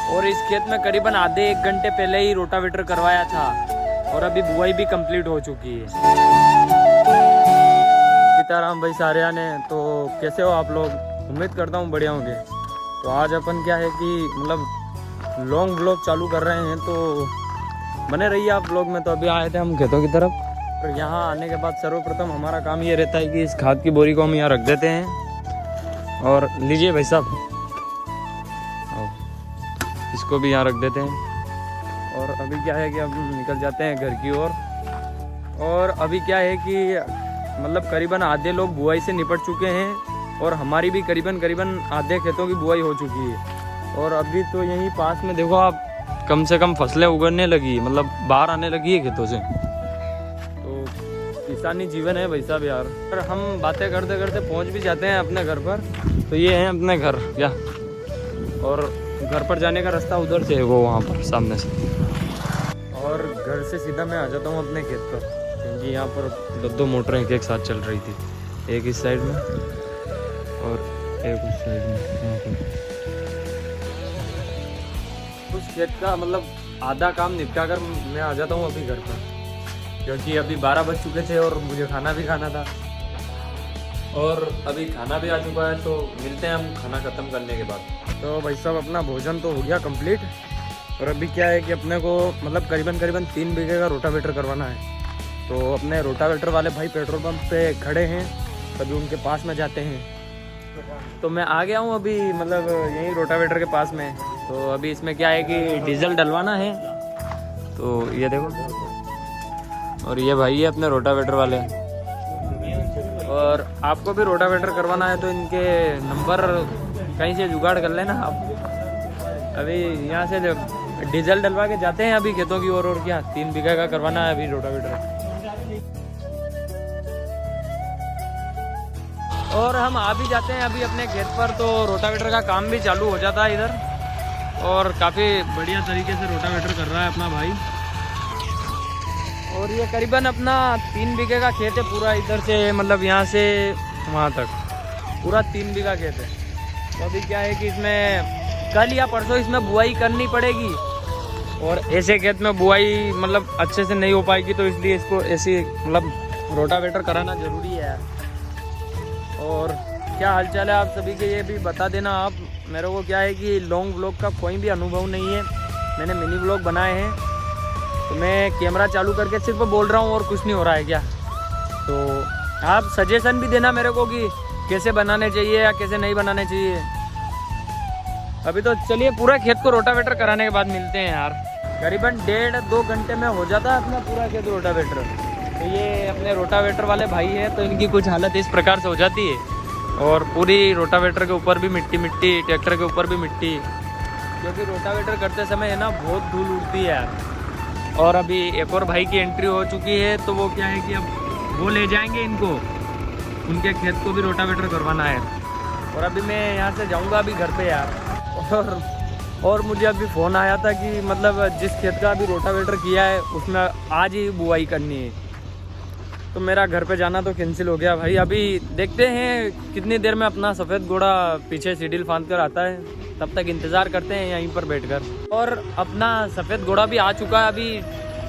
और इस खेत में करीबन आधे 1 घंटे पहले ही रोटावेटर करवाया था और अभी बुआई भी कंप्लीट हो चुकी है। सीताराम भाई सारिया ने। तो कैसे हो आप लोग? उम्मीद करता हूँ बढ़िया होंगे। तो आज अपन क्या है कि मतलब लॉन्ग व्लॉग चालू कर रहे हैं, तो बने रहिए आप व्लॉग में। तो अभी आए थे हम खेतों की तरफ। तो यहाँ आने के बाद सर्वप्रथम हमारा काम ये रहता है कि इस खाद की बोरी को हम यहाँ रख देते हैं। और लीजिए भाई साहब, इसको भी यहाँ रख देते हैं। और अभी क्या है कि अब निकल जाते हैं घर की ओर। और अभी क्या है कि मतलब करीबन आधे लोग बुआई से निपट चुके हैं और हमारी भी करीबन आधे खेतों की बुआई हो चुकी है। और अभी तो यहीं पास में देखो आप, कम से कम फसलें उगने लगी, मतलब बाहर आने लगी है खेतों से। तो किसानी जीवन है भाई साहब यार। और हम बातें करते करते पहुंच भी जाते हैं अपने घर पर। तो ये है अपने घर क्या, और घर पर जाने का रास्ता उधर से है, वो वहाँ पर सामने से। और घर से सीधा मैं आ जाता हूँ अपने खेत पर, क्योंकि यहाँ पर 2 मोटरें एक साथ चल रही थी, एक इस साइड में और एक उस साइड में। उस खेत का मतलब आधा काम निपटा कर मैं आ जाता हूँ अभी घर पर, क्योंकि अभी 12 बज चुके थे और मुझे खाना भी खाना था। और अभी खाना भी आ चुका है, तो मिलते हैं हम खाना ख़त्म करने के बाद। तो भाई साहब अपना भोजन तो हो गया कंप्लीट। और अभी क्या है कि अपने को मतलब करीबन 3 बीघे का रोटावेटर करवाना है। तो अपने रोटावेटर वाले भाई पेट्रोल पंप पे खड़े हैं, तभी उनके पास में जाते हैं। तो मैं आ गया हूँ अभी, मतलब यहीं रोटावेटर के पास में। तो अभी इसमें क्या है कि डीजल डलवाना है। तो ये देखो, और ये भाई है अपने रोटावेटर वाले। और आपको भी रोटावेटर करवाना है तो इनके नंबर कहीं से जुगाड़ कर लेना आप। अभी यहाँ से डीजल डलवा के जाते हैं अभी खेतों की ओर। और क्या 3 बीघा का करवाना है अभी रोटावेटर। और हम आ भी जाते हैं अभी अपने खेत पर। तो रोटावेटर का काम भी चालू हो जाता है इधर, और काफ़ी बढ़िया तरीके से रोटावेटर कर रहा है अपना भाई। और ये करीबन अपना 3 बीघे का खेत है पूरा, इधर से मतलब यहाँ से वहाँ तक पूरा 3 बीघा खेत है। तो अभी क्या है कि इसमें कल या परसों इसमें बुआई करनी पड़ेगी। और ऐसे खेत में बुआई मतलब अच्छे से नहीं हो पाएगी, तो इसलिए इसको ऐसी मतलब रोटावेटर कराना ज़रूरी है। और क्या हालचाल है आप सभी के, ये भी बता देना आप मेरे को। क्या है कि लॉन्ग व्लॉग का कोई भी अनुभव नहीं है, मैंने मिनी व्लॉग बनाए हैं। तो मैं कैमरा चालू करके सिर्फ बोल रहा हूँ और कुछ नहीं हो रहा है क्या। तो आप सजेशन भी देना मेरे को कि कैसे बनाने चाहिए या कैसे नहीं बनाने चाहिए। अभी तो चलिए पूरा खेत को रोटावेटर कराने के बाद मिलते हैं यार। करीबन 1.5-2 घंटे में हो जाता है अपना पूरा खेत रोटावेटर। तो ये अपने रोटावेटर वाले भाई हैं, तो इनकी कुछ हालत इस प्रकार से हो जाती है। और पूरी रोटावेटर के ऊपर भी मिट्टी, ट्रैक्टर के ऊपर भी मिट्टी, क्योंकि रोटावेटर करते समय है ना बहुत धूल उड़ती है यार। और अभी एक और भाई की एंट्री हो चुकी है, तो वो क्या है कि अब वो ले जाएंगे इनको, उनके खेत को भी रोटावेटर करवाना है। और अभी मैं यहाँ से जाऊँगा अभी घर पे यार। और मुझे अभी फ़ोन आया था कि मतलब जिस खेत का अभी रोटावेटर किया है उसमें आज ही बुआई करनी है। तो मेरा घर पे जाना तो कैंसिल हो गया भाई। अभी देखते हैं कितनी देर में अपना सफ़ेद घोड़ा पीछे सीढ़ी फांद कर आता है, तब तक इंतज़ार करते हैं यहीं पर बैठकर। और अपना सफ़ेद घोड़ा भी आ चुका है अभी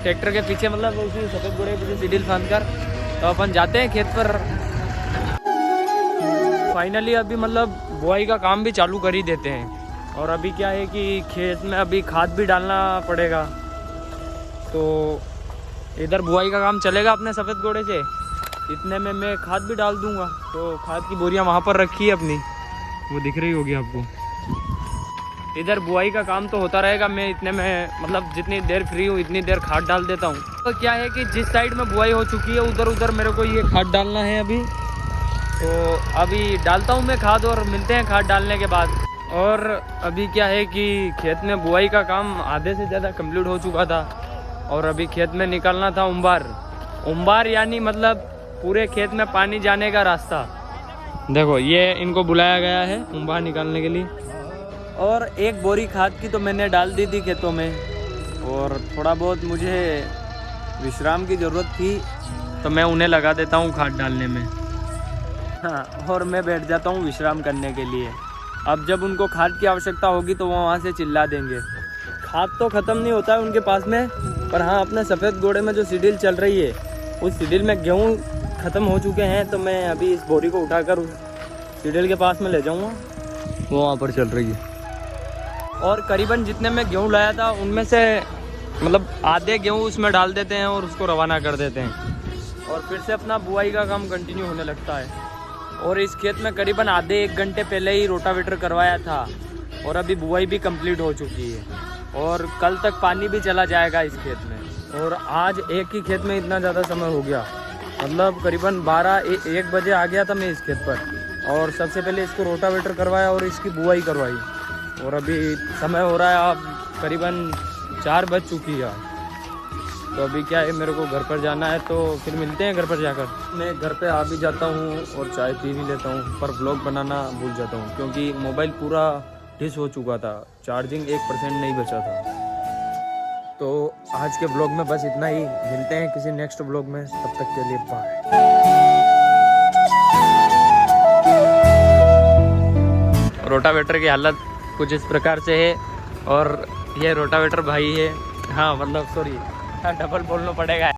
ट्रैक्टर के पीछे, मतलब उसी सफ़ेद घोड़े के पीछे सीढ़ी फांद कर। तो अपन जाते हैं खेत पर। फाइनली अभी मतलब बुआई का काम भी चालू कर ही देते हैं। और अभी क्या है कि खेत में अभी खाद भी डालना पड़ेगा। तो इधर बुआई का काम चलेगा अपने सफ़ेद घोड़े से, इतने में मैं खाद भी डाल दूंगा। तो खाद की बोरियां वहाँ पर रखी है अपनी, वो दिख रही होगी आपको। इधर बुआई का काम तो होता रहेगा, मैं इतने में मतलब जितनी देर फ्री हूँ इतनी देर खाद डाल देता हूँ। तो क्या है कि जिस साइड में बुआई हो चुकी है उधर मेरे को ये खाद डालना है अभी। तो अभी डालता हूँ मैं खाद, और मिलते हैं खाद डालने के बाद। और अभी क्या है कि खेत में बुआई का काम आधे से ज़्यादा कंप्लीट हो चुका था। और अभी खेत में निकालना था उम्बार, यानी मतलब पूरे खेत में पानी जाने का रास्ता। देखो ये इनको बुलाया गया है उम्बार निकालने के लिए। और एक बोरी खाद की तो मैंने डाल दी थी खेतों में, और थोड़ा बहुत मुझे विश्राम की ज़रूरत थी, तो मैं उन्हें लगा देता हूँ खाद डालने में। हाँ, और मैं बैठ जाता हूँ विश्राम करने के लिए। अब जब उनको खाद की आवश्यकता होगी तो वो वहाँ से चिल्ला देंगे। खाद तो ख़त्म नहीं होता है उनके पास में, पर हाँ अपने सफ़ेद घोड़े में जो सीडील चल रही है उस सीडील में गेहूँ ख़त्म हो चुके हैं, तो मैं अभी इस बोरी को उठाकर उस सीडील के पास में ले जाऊँगा, वो वहाँ पर चल रही है। और करीबन जितने मैं गेहूँ लाया था उनमें से मतलब आधे गेहूँ उसमें डाल देते हैं और उसको रवाना कर देते हैं और फिर से अपना बुआई का काम कंटिन्यू होने लगता है। और इस खेत में करीबन आधे 1 घंटे पहले ही रोटावेटर करवाया था और अभी बुआई भी कंप्लीट हो चुकी है और कल तक पानी भी चला जाएगा इस खेत में। और आज एक ही खेत में इतना ज़्यादा समय हो गया, मतलब करीबन 12-1 बजे आ गया था मैं इस खेत पर और सबसे पहले इसको रोटावेटर करवाया और इसकी बुआई करवाई और अभी समय हो रहा है अब करीबन 4 बज चुकी है। तो अभी क्या है, मेरे को घर पर जाना है, तो फिर मिलते हैं घर पर जाकर। मैं घर पे आ भी जाता हूँ और चाय पी भी लेता हूँ, पर व्लॉग बनाना भूल जाता हूँ क्योंकि मोबाइल पूरा डिस हो चुका था, चार्जिंग 1% नहीं बचा था। तो आज के व्लॉग में बस इतना ही, मिलते हैं किसी नेक्स्ट व्लॉग में, तब तक के लिए बाय। रोटावेटर की हालत कुछ इस प्रकार से है और ये रोटावेटर भाई है, हाँ मतलब सॉरी डबल बोलना पड़ेगा।